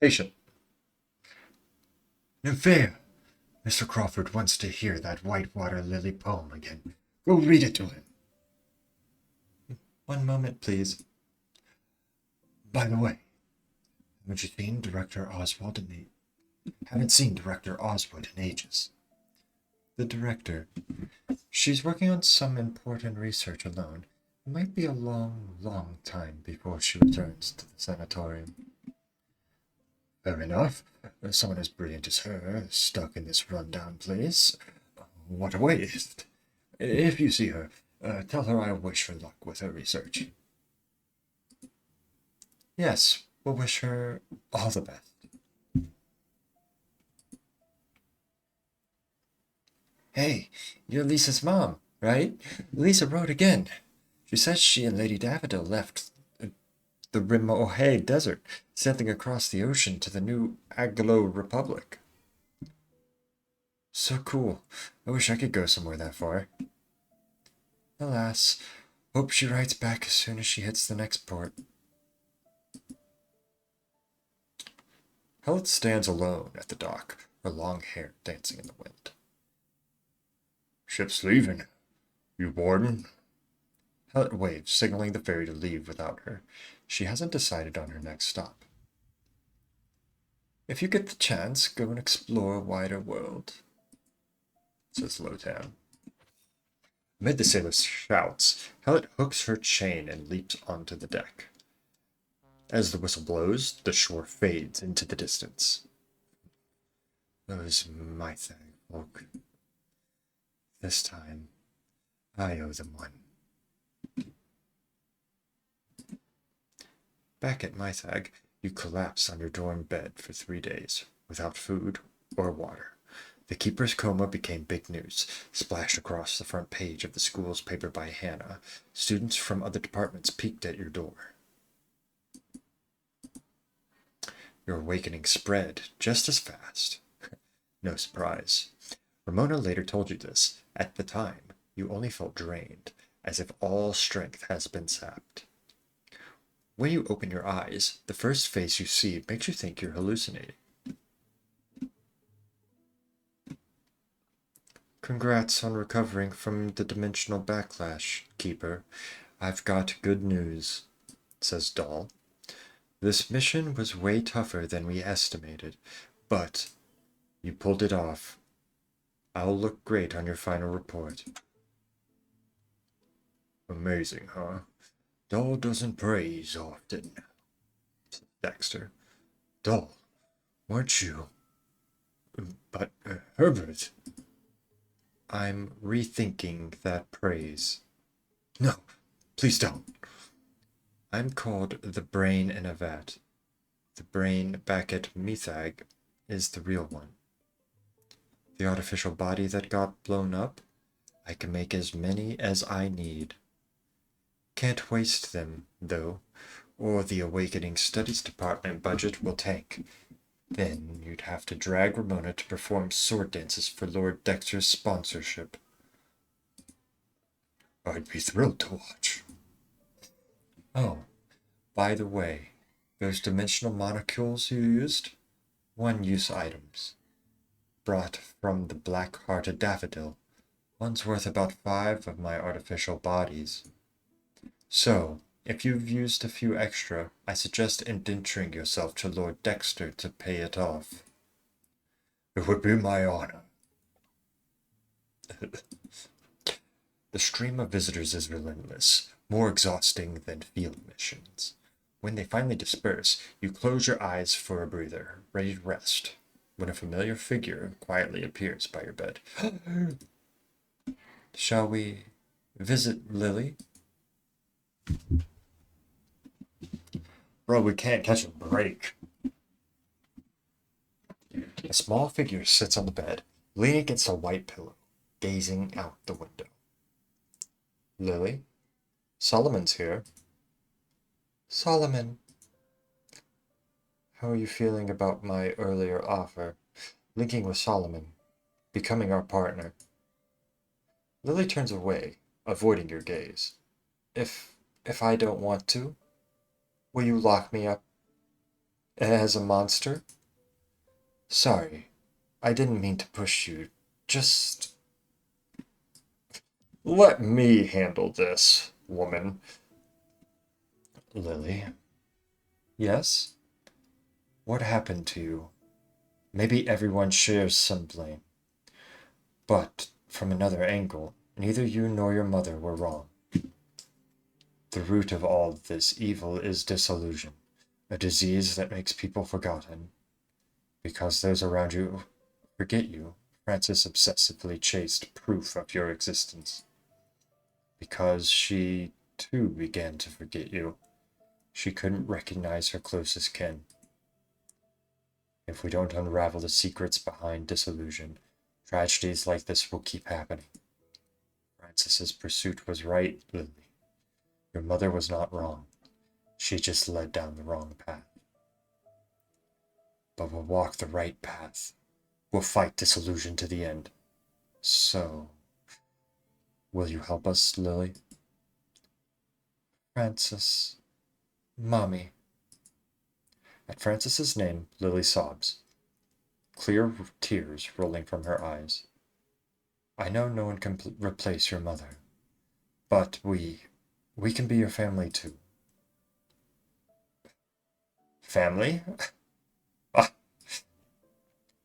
Patient. Nymphaea! Mr. Crawford wants to hear that Whitewater Lily poem again. Go read it to him. One moment, please. By the way, haven't you seen Director Oswald in the... Haven't seen Director Oswald in ages. The director. She's working on some important research alone. It might be a long, long time before she returns to the sanatorium. Fair enough. Someone as brilliant as her, stuck in this rundown place. What a waste. If you see her, tell her I wish her luck with her research. Yes, we'll wish her all the best. Hey, you're Lisa's mom, right? Lisa wrote again. She says she and Lady Daffodil left the Rimohe Desert, sailing across the ocean to the new Aglo Republic. So cool. I wish I could go somewhere that far. Alas, hope she writes back as soon as she hits the next port. Helen stands alone at the dock, her long hair dancing in the wind. Ship's leaving. You boarding? Helen waves, signaling the ferry to leave without her. She hasn't decided on her next stop. If you get the chance, go and explore a wider world, says Lotan. Amid the sailors' shouts, Helen hooks her chain and leaps onto the deck. As the whistle blows, the shore fades into the distance. Those Mythag folk. This time, I owe them one. Back at Mythag, you collapse on your dorm bed for 3 days, without food or water. The keeper's coma became big news, splashed across the front page of the school's paper by Hannah. Students from other departments peeked at your door. Your awakening spread just as fast. No surprise. Ramona later told you this. At the time, you only felt drained, as if all strength has been sapped. When you open your eyes, the first face you see makes you think you're hallucinating. Congrats on recovering from the dimensional backlash, Keeper. I've got good news, says Doll. This mission was way tougher than we estimated, but you pulled it off. I'll look great on your final report. Amazing, huh? Doll doesn't praise often, says Dexter. Doll, weren't you? But, Herbert. I'm rethinking that praise. No, please don't. I'm called the brain in a vat. The brain back at Mythag is the real one. The artificial body that got blown up, I can make as many as I need. Can't waste them, though, or the Awakening Studies Department budget will tank. Then you'd have to drag Ramona to perform sword dances for Lord Dexter's sponsorship. I'd be thrilled to watch. Oh, by the way, those dimensional monocules you used? One-use items. Brought from the black-hearted daffodil. One's worth about 5 of my artificial bodies. So, if you've used a few extra, I suggest indenturing yourself to Lord Dexter to pay it off. It would be my honor. The stream of visitors is relentless, more exhausting than field missions. When they finally disperse, you close your eyes for a breather, ready to rest, when a familiar figure quietly appears by your bed. Shall we visit Lily? Bro, we can't catch a break. A small figure sits on the bed, leaning against a white pillow, gazing out the window. Lily? Solomon's here. Solomon. How are you feeling about my earlier offer? Linking with Solomon. Becoming our partner. Lily turns away, avoiding your gaze. If I don't want to, will you lock me up? As a monster? Sorry, I didn't mean to push you. Just let me handle this, woman. Lily? Yes? What happened to you? Maybe everyone shares some blame. But, from another angle, neither you nor your mother were wrong. The root of all this evil is disillusion, a disease that makes people forgotten. Because those around you forget you, Frances obsessively chased proof of your existence. Because she, too, began to forget you, she couldn't recognize her closest kin. If we don't unravel the secrets behind disillusion, tragedies like this will keep happening. Frances's pursuit was right, Lily. Your mother was not wrong. She just led down the wrong path. But we'll walk the right path. We'll fight disillusion to the end. So, will you help us, Lily? Frances. Mommy. At Frances's name, Lily sobs, clear tears rolling from her eyes. I know no one can replace your mother, but we can be your family too. Family? Ah!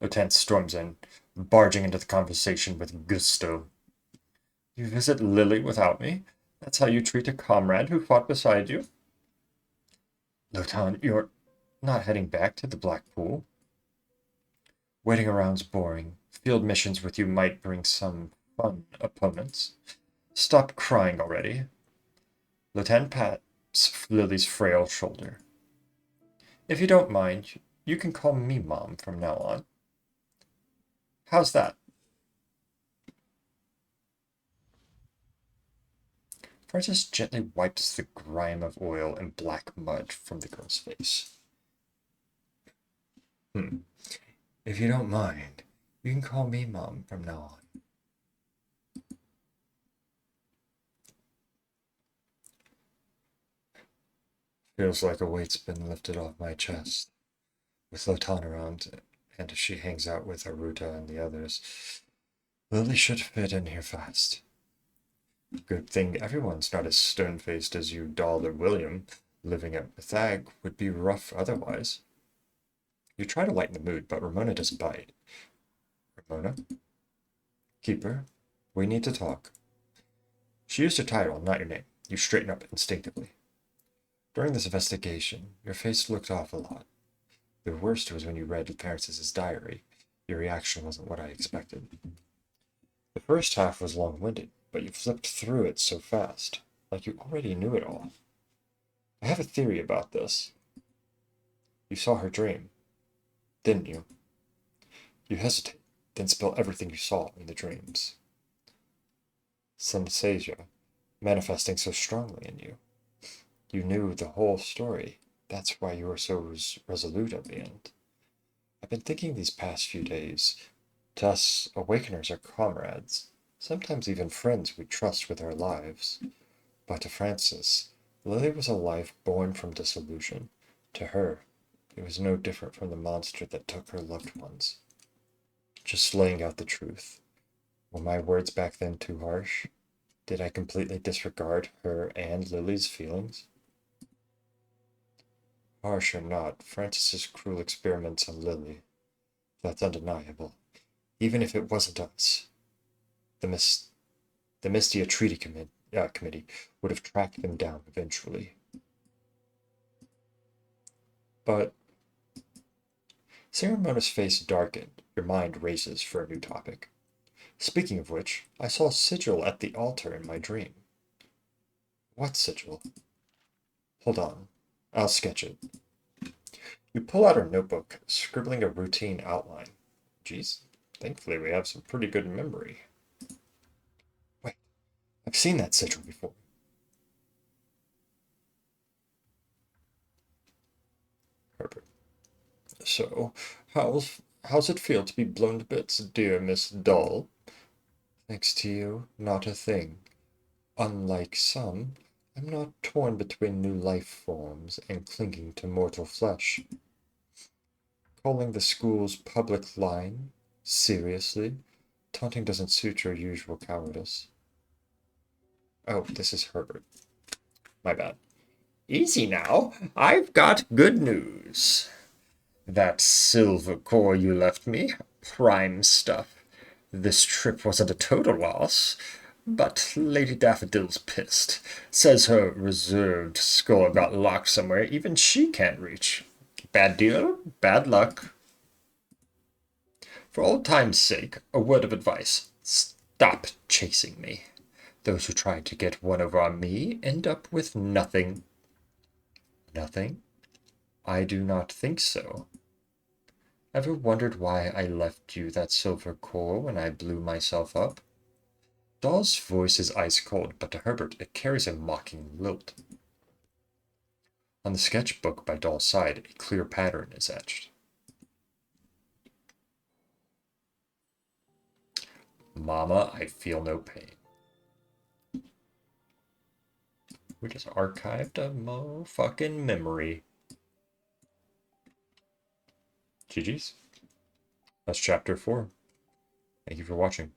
Lieutenant storms in, barging into the conversation with gusto. You visit Lily without me? That's how you treat a comrade who fought beside you? Lieutenant, you're not heading back to the Black Pool? Waiting around's boring. Field missions with you might bring some fun opponents. Stop crying already. Lieutenant pats Lily's frail shoulder. If you don't mind, you can call me Mom from now on. How's that? Frances gently wipes the grime of oil and black mud from the girl's face. If you don't mind, you can call me Mom from now on. Feels like a weight's been lifted off my chest. With Lotan around, and if she hangs out with Aruta and the others, Lily should fit in here fast. Good thing everyone's not as stone-faced as you, Doll, or William. Living at Bethag would be rough otherwise. You try to lighten the mood, but Ramona doesn't bite. Ramona? Keeper, we need to talk. She used your title, not your name. You straighten up instinctively. During this investigation, your face looked off a lot. The worst was when you read Francis's diary. Your reaction wasn't what I expected. The first half was long-winded, but you flipped through it so fast, like you already knew it all. I have a theory about this. You saw her dream, didn't you? You hesitate, then spill everything you saw in the dreams. Synesthesia, manifesting so strongly in you. You knew the whole story. That's why you were so resolute at the end. I've been thinking these past few days. To us, Awakeners are comrades, sometimes even friends we trust with our lives. But to Frances, Lily was a life born from disillusion. To her, it was no different from the monster that took her loved ones. Just laying out the truth. Were my words back then too harsh? Did I completely disregard her and Lily's feelings? Harsh or not, Frances's cruel experiments on Lily. That's undeniable. Even if it wasn't us. The Mystia Treaty Committee would have tracked them down eventually. But seeing Ramona's face darkened, your mind races for a new topic. Speaking of which, I saw a sigil at the altar in my dream. What sigil? Hold on, I'll sketch it. You pull out her notebook, scribbling a routine outline. Geez, thankfully we have some pretty good memory. Wait, I've seen that sigil before. Herbert. So, how's it feel to be blown to bits, dear Miss Doll? Thanks to you, not a thing. Unlike some, I'm not torn between new life forms and clinging to mortal flesh. Calling the school's public line? Seriously? Taunting doesn't suit your usual cowardice. Oh, this is Herbert. My bad. Easy now. I've got good news. That silver core you left me, prime stuff. This trip wasn't a total loss, but Lady Daffodil's pissed. Says her reserved score got locked somewhere even she can't reach. Bad deal, bad luck. For old time's sake, a word of advice. Stop chasing me. Those who try to get one over on me end up with nothing. Nothing? I do not think so. Ever wondered why I left you that silver core when I blew myself up? Doll's voice is ice cold, but to Herbert it carries a mocking lilt. On the sketchbook by Doll's side, a clear pattern is etched. Mama, I feel no pain. We just archived a motherfucking memory. GG's. That's chapter 4. Thank you for watching.